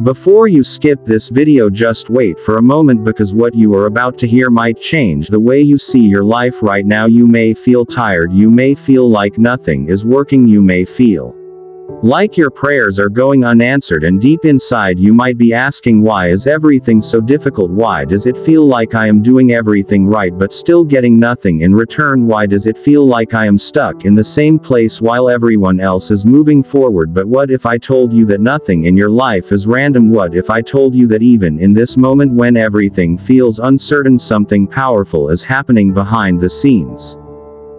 Before you skip this video, just wait for a moment, because what you are about to hear might change the way you see your life right now. You may feel tired, you may feel like nothing is working, you may feel like your prayers are going unanswered, and deep inside you might be asking, why is everything so difficult? Why does it feel like I am doing everything right but still getting nothing in return? Why does it feel like I am stuck in the same place while everyone else is moving forward? But what if I told you that nothing in your life is random? What if I told you that even in this moment when everything feels uncertain, something powerful is happening behind the scenes?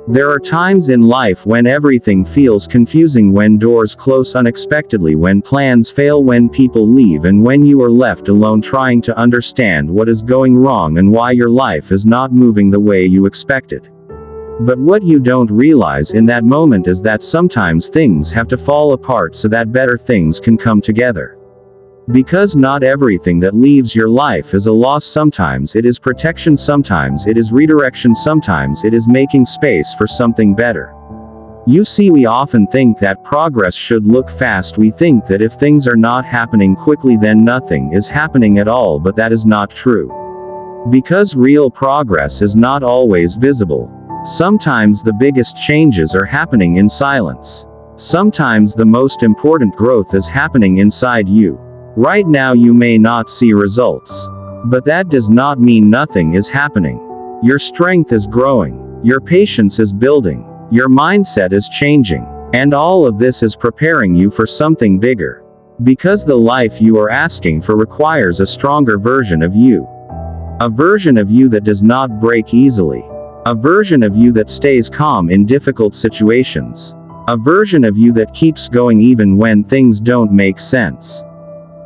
There are times in life when everything feels confusing, when doors close unexpectedly, when plans fail, when people leave, and when you are left alone trying to understand what is going wrong and why your life is not moving the way you expected. But what you don't realize in that moment is that sometimes things have to fall apart so that better things can come together. Because not everything that leaves your life is a loss. Sometimes it is protection, sometimes it is redirection, sometimes it is making space for something better. You see, we often think that progress should look fast. We think that if things are not happening quickly, then nothing is happening at all, but that is not true. Because real progress is not always visible. Sometimes the biggest changes are happening in silence. Sometimes the most important growth is happening inside you. Right now you may not see results. But that does not mean nothing is happening. Your strength is growing. Your patience is building. Your mindset is changing. And all of this is preparing you for something bigger. Because the life you are asking for requires a stronger version of you. A version of you that does not break easily. A version of you that stays calm in difficult situations. A version of you that keeps going even when things don't make sense.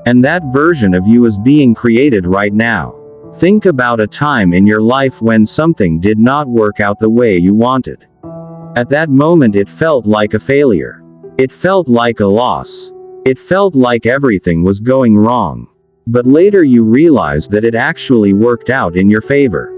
And that version of you is being created right now. Think about a time in your life when something did not work out the way you wanted. At that moment it felt like a failure. It felt like a loss. It felt like everything was going wrong. But later you realized that it actually worked out in your favor.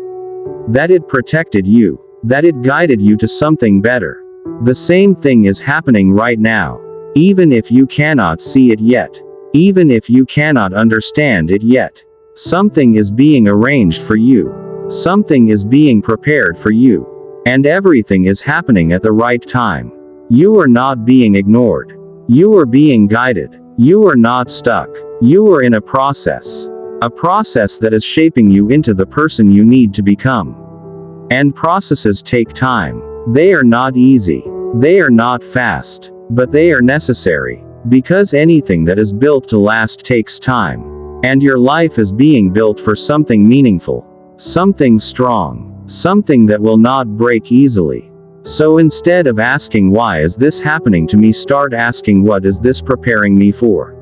That it protected you. That it guided you to something better. The same thing is happening right now. Even if you cannot see it yet. Even if you cannot understand it yet. Something is being arranged for you. Something is being prepared for you. And everything is happening at the right time. You are not being ignored. You are being guided. You are not stuck. You are in a process. A process that is shaping you into the person you need to become. And processes take time. They are not easy. They are not fast. But they are necessary. Because anything that is built to last takes time. And your life is being built for something meaningful. Something strong. Something that will not break easily. So instead of asking, why is this happening to me, start asking, what is this preparing me for?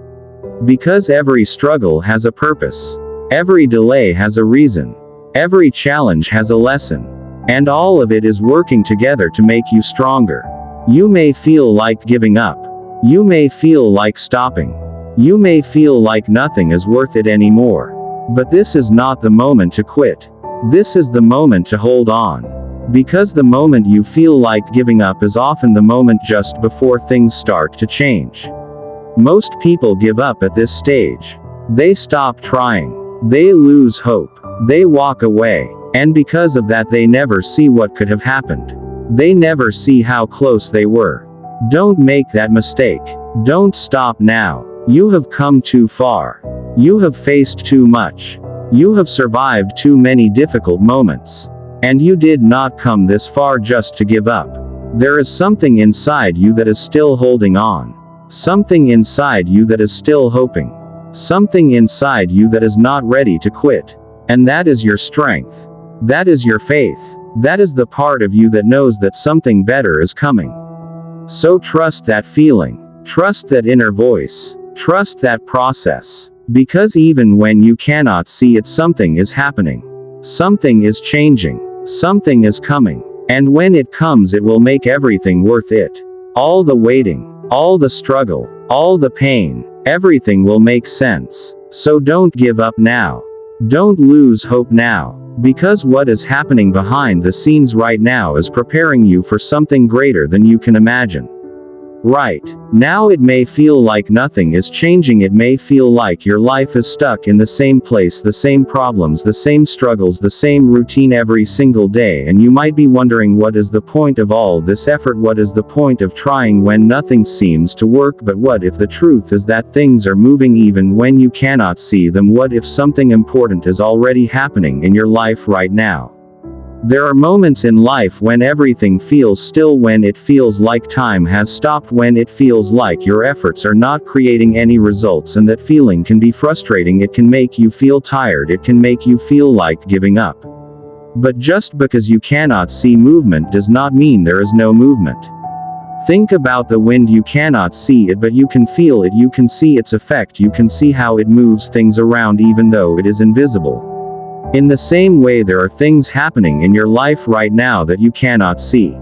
Because every struggle has a purpose. Every delay has a reason. Every challenge has a lesson. And all of it is working together to make you stronger. You may feel like giving up. You may feel like stopping. You may feel like nothing is worth it anymore. But this is not the moment to quit. This is the moment to hold on. Because the moment you feel like giving up is often the moment just before things start to change. Most people give up at this stage. They stop trying. They lose hope. They walk away. And because of that they never see what could have happened. They never see how close they were. Don't make that mistake. Don't stop now. You have come too far. You have faced too much. You have survived too many difficult moments. And you did not come this far just to give up. There is something inside you that is still holding on. Something inside you that is still hoping. Something inside you that is not ready to quit. And that is your strength. That is your faith. That is the part of you that knows that something better is coming. So trust that feeling. Trust that inner voice. Trust that process. Because even when you cannot see it, something is happening. Something is changing. Something is coming. And when it comes, it will make everything worth it. All the waiting, all the struggle, all the pain, everything will make sense. So don't give up now. Don't lose hope now. Because what is happening behind the scenes right now is preparing you for something greater than you can imagine. Right now it may feel like nothing is changing. It may feel like your life is stuck in the same place, the same problems, the same struggles, the same routine every single day, and you might be wondering, what is the point of all this effort? What is the point of trying when nothing seems to work? But what if the truth is that things are moving even when you cannot see them? What if something important is already happening in your life right now? There are moments in life when everything feels still, when it feels like time has stopped, when it feels like your efforts are not creating any results, and that feeling can be frustrating. It can make you feel tired. It can make you feel like giving up. But just because you cannot see movement does not mean there is no movement. Think about the wind. You cannot see it, but you can feel it. You can see its effect. You can see how it moves things around even though it is invisible. In the same way, there are things happening in your life right now that you cannot see.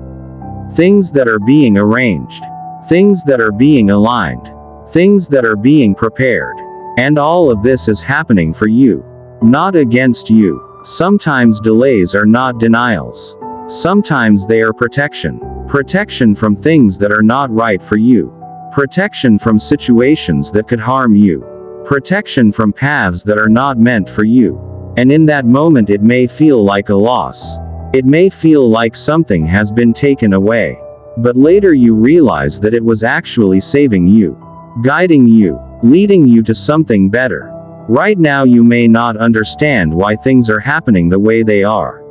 Things that are being arranged. Things that are being aligned. Things that are being prepared. And all of this is happening for you, not against you. Sometimes delays are not denials. Sometimes they are protection. Protection from things that are not right for you. Protection from situations that could harm you. Protection from paths that are not meant for you. And in that moment it may feel like a loss. It may feel like something has been taken away. But later you realize that it was actually saving you, guiding you, leading you to something better. Right now you may not understand why things are happening the way they are.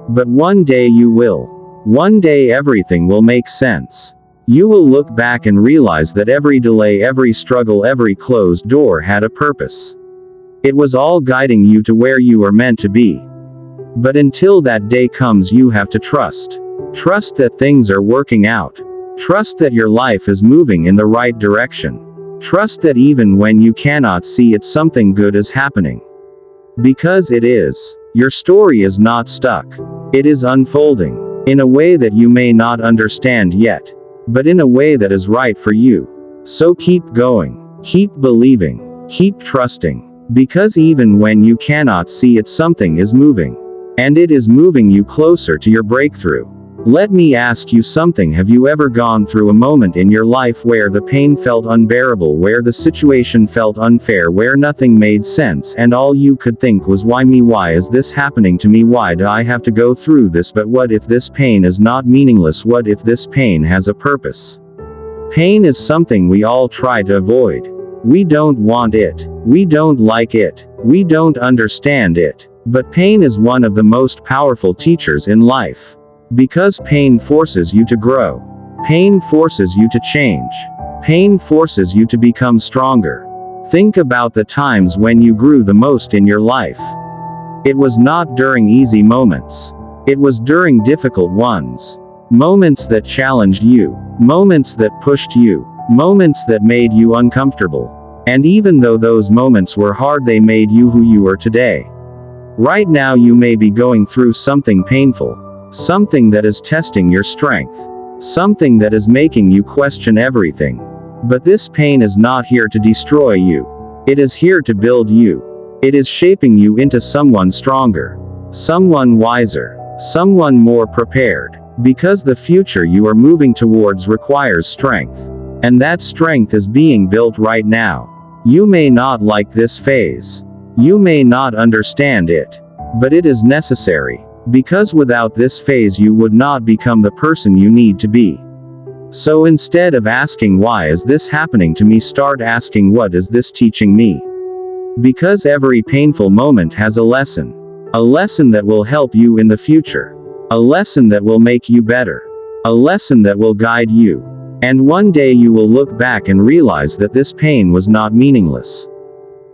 But one day you will. One day everything will make sense. You will look back and realize that every delay, every struggle, every closed door had a purpose. It was all guiding you to where you are meant to be. But until that day comes, you have to trust. Trust that things are working out. Trust that your life is moving in the right direction. Trust that even when you cannot see it, something good is happening. Because it is. Your story is not stuck. It is unfolding. In a way that you may not understand yet. But in a way that is right for you. So keep going. Keep believing. Keep trusting. Because even when you cannot see it, something is moving. And it is moving you closer to your breakthrough. Let me ask you something. Have you ever gone through a moment in your life where the pain felt unbearable, where the situation felt unfair, where nothing made sense, and all you could think was, why me? Why is this happening to me? Why do I have to go through this? But what if this pain is not meaningless? What if this pain has a purpose? Pain is something we all try to avoid. We don't want it. We don't like it. We don't understand it. But pain is one of the most powerful teachers in life. Because pain forces you to grow. Pain forces you to change. Pain forces you to become stronger. Think about the times when you grew the most in your life. It was not during easy moments. It was during difficult ones. Moments that challenged you. Moments that pushed you. Moments that made you uncomfortable. And even though those moments were hard, they made you who you are today. Right now you may be going through something painful. Something that is testing your strength. Something that is making you question everything. But this pain is not here to destroy you. It is here to build you. It is shaping you into someone stronger. Someone wiser. Someone more prepared. Because the future you are moving towards requires strength. And that strength is being built right now. You may not like this phase. You may not understand it. But it is necessary. Because without this phase you would not become the person you need to be. So instead of asking, why is this happening to me, start asking, what is this teaching me? Because every painful moment has a lesson. A lesson that will help you in the future. A lesson that will make you better. A lesson that will guide you. And one day you will look back and realize that this pain was not meaningless.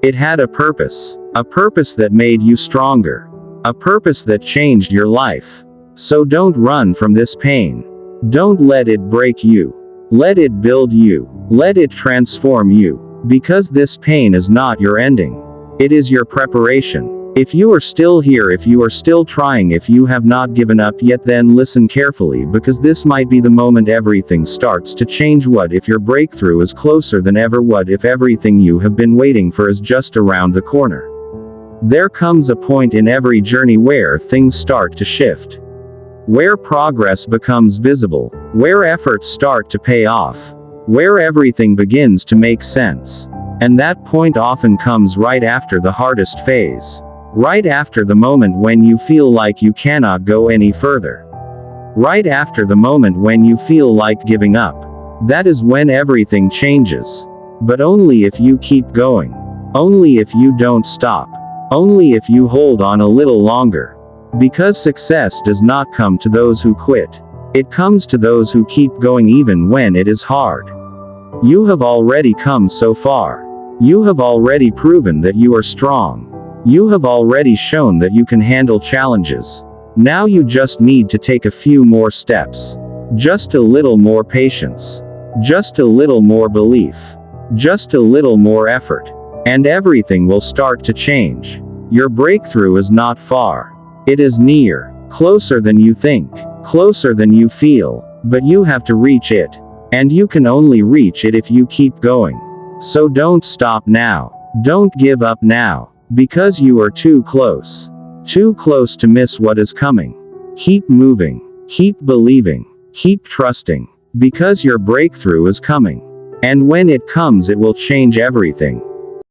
It had a purpose. A purpose that made you stronger. A purpose that changed your life. So don't run from this pain. Don't let it break you. Let it build you. Let it transform you. Because this pain is not your ending. It is your preparation. If you are still here, if you are still trying, if you have not given up yet, then listen carefully, because this might be the moment everything starts to change. What if your breakthrough is closer than ever? What if everything you have been waiting for is just around the corner? There comes a point in every journey where things start to shift. Where progress becomes visible. Where efforts start to pay off. where everything begins to make sense. And that point often comes right after the hardest phase. Right after the moment when you feel like you cannot go any further. Right after the moment when you feel like giving up. That is when everything changes. But only if you keep going. Only if you don't stop. Only if you hold on a little longer. Because success does not come to those who quit. It comes to those who keep going even when it is hard. You have already come so far. You have already proven that you are strong. You have already shown that you can handle challenges. Now you just need to take a few more steps. Just a little more patience. Just a little more belief. Just a little more effort. And everything will start to change. Your breakthrough is not far. It is near. Closer than you think. Closer than you feel. But you have to reach it. And you can only reach it if you keep going. So don't stop now. Don't give up now. Because you are too close. Too close to miss what is coming. Keep moving. Keep believing. Keep trusting. Because your breakthrough is coming. And when it comes, it will change everything.